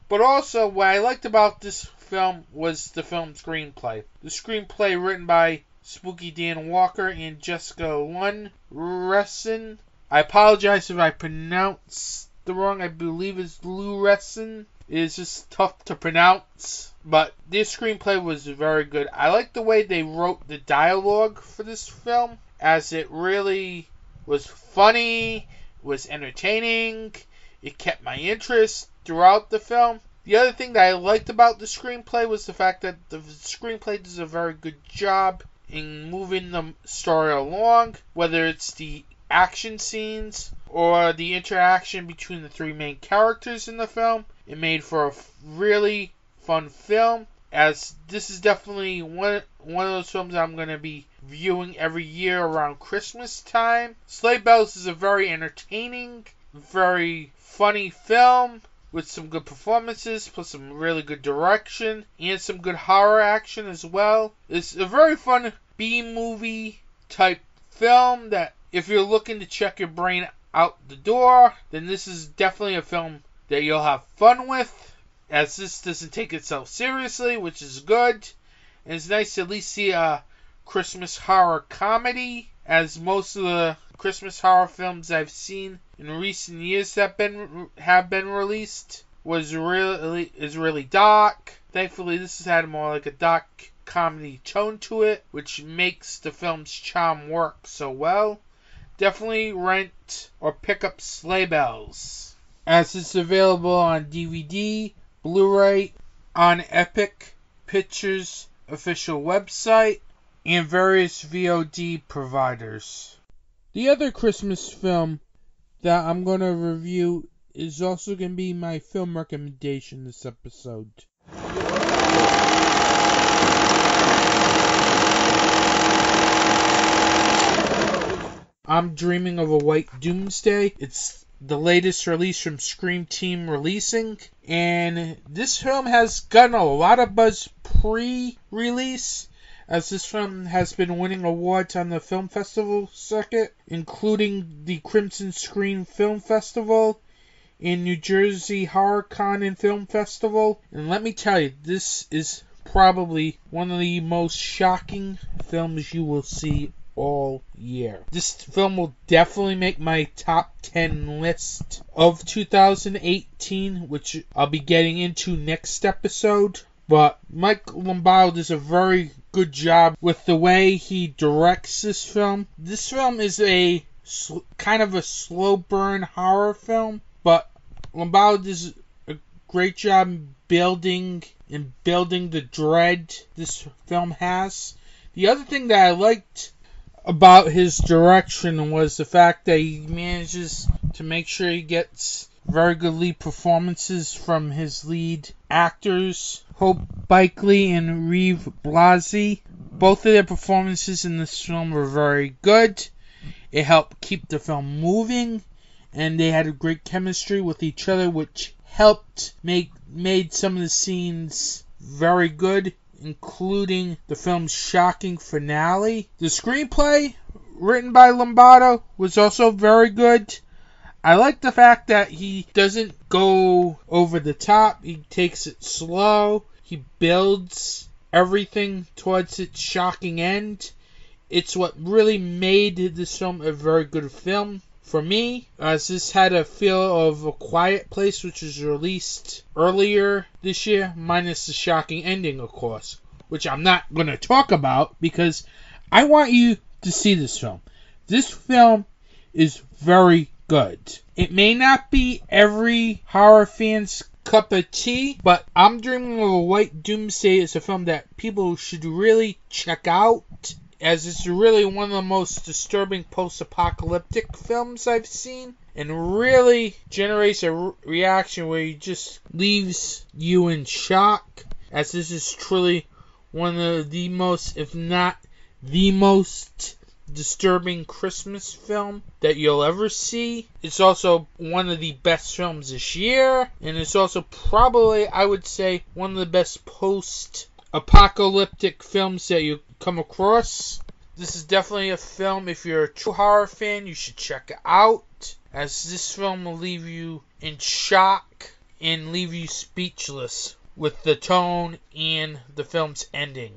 But also, what I liked about this film was the film's screenplay. The screenplay, written by Spooky Dan Walker and Jessica Lundresson. I apologize if I pronounce the wrong. I believe it's Lundresson. It is just tough to pronounce. But this screenplay was very good. I like the way they wrote the dialogue for this film, as it really was funny, was entertaining. It kept my interest throughout the film. The other thing that I liked about the screenplay was the fact that the screenplay does a very good job in moving the story along, whether it's the action scenes or the interaction between the 3 main characters in the film. It made for a really fun film, as this is definitely one of those films that I'm going to be viewing every year around Christmas time. Sleigh Bells is a very entertaining, very funny film with some good performances, plus some really good direction, and some good horror action as well. It's a very fun B-movie type film that if you're looking to check your brain out the door, then this is definitely a film that you'll have fun with, as this doesn't take itself seriously, which is good. And it's nice to at least see a Christmas horror comedy, as most of the Christmas horror films I've seen in recent years that have been released is really dark. Thankfully, this has had more like a dark comedy tone to it, which makes the film's charm work so well. Definitely rent or pick up Sleigh Bells, as it's available on DVD, Blu-ray, on Epic Pictures official website, and various VOD providers. The other Christmas film that I'm going to review is also going to be my film recommendation this episode. I'm Dreaming of a White Doomsday. It's the latest release from Scream Team Releasing, and this film has gotten a lot of buzz pre-release, as this film has been winning awards on the film festival circuit, including the Crimson Screen Film Festival and New Jersey HorrorCon and Film Festival. And let me tell you, this is probably one of the most shocking films you will see all year. This film will definitely make my top 10 list of 2018, which I'll be getting into next episode. But Mike Lombardo does a very good job with the way he directs this film. This film is a kind of a slow burn horror film, but Lombardo does a great job building the dread this film has. The other thing that I liked about his direction was the fact that he manages to make sure he gets very good lead performances from his lead actors, Hope Bikely and Reeve Blasi. Both of their performances in this film were very good. It helped keep the film moving, and they had a great chemistry with each other, which helped made some of the scenes very good, including the film's shocking finale. The screenplay, written by Lombardo, was also very good. I like the fact that he doesn't go over the top. He takes it slow. He builds everything towards its shocking end. It's what really made this film a very good film for me, as this had a feel of A Quiet Place, which was released earlier this year, minus the shocking ending, of course, which I'm not going to talk about because I want you to see this film. This film is very good. It may not be every horror fan's cup of tea, but I'm Dreaming of a White Doomsday is a film that people should really check out, as it's really one of the most disturbing post-apocalyptic films I've seen, and really generates a reaction where it just leaves you in shock, as this is truly one of the most, if not the most disturbing Christmas film that you'll ever see. It's also one of the best films this year, and it's also probably, I would say, one of the best post-apocalyptic films that you come across. This is definitely a film, if you're a true horror fan, you should check it out, as this film will leave you in shock and leave you speechless with the tone and the film's ending.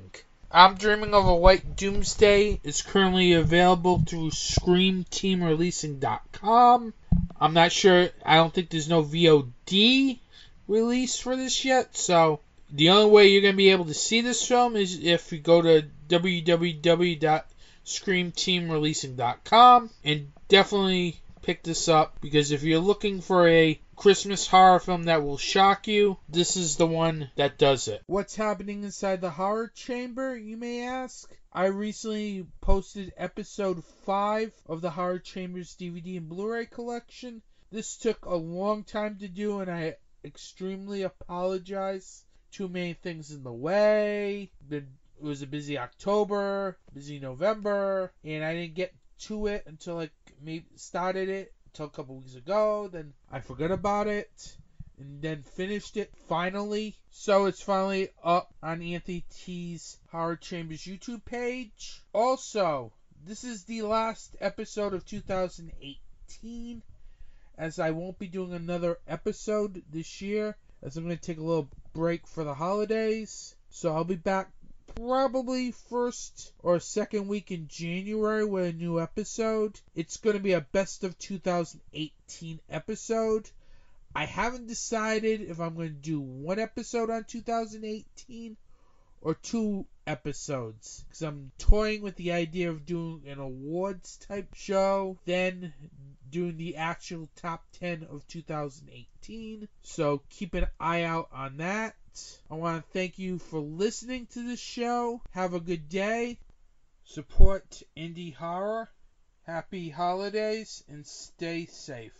I'm Dreaming of a White Doomsday is currently available through ScreamTeamReleasing.com. I'm not sure, I don't think there's no VOD release for this yet, so the only way you're going to be able to see this film is if you go to www.ScreamTeamReleasing.com, and definitely pick this up, because if you're looking for a Christmas horror film that will shock you, this is the one that does it. What's happening inside the horror chamber, you may ask? I recently posted episode 5 of the Horror Chamber's DVD and Blu-ray collection. This took a long time to do, and I extremely apologize. Too many things in the way. It was a busy October, busy November, and I didn't get to it until maybe started it until a couple weeks ago. Then I forgot about it, and then finished it finally. So it's finally up on Anthony T's Horror Chambers YouTube page. Also, this is the last episode of 2018, as I won't be doing another episode this year, as I'm going to take a little break for the holidays. So I'll be back probably first or second week in January with a new episode. It's going to be a best of 2018 episode. I haven't decided if I'm going to do one episode on 2018 or 2 episodes, because I'm toying with the idea of doing an awards type show, then doing the actual top 10 of 2018. So keep an eye out on that. I want to thank you for listening to this show. Have a good day. Support indie horror. Happy holidays and stay safe.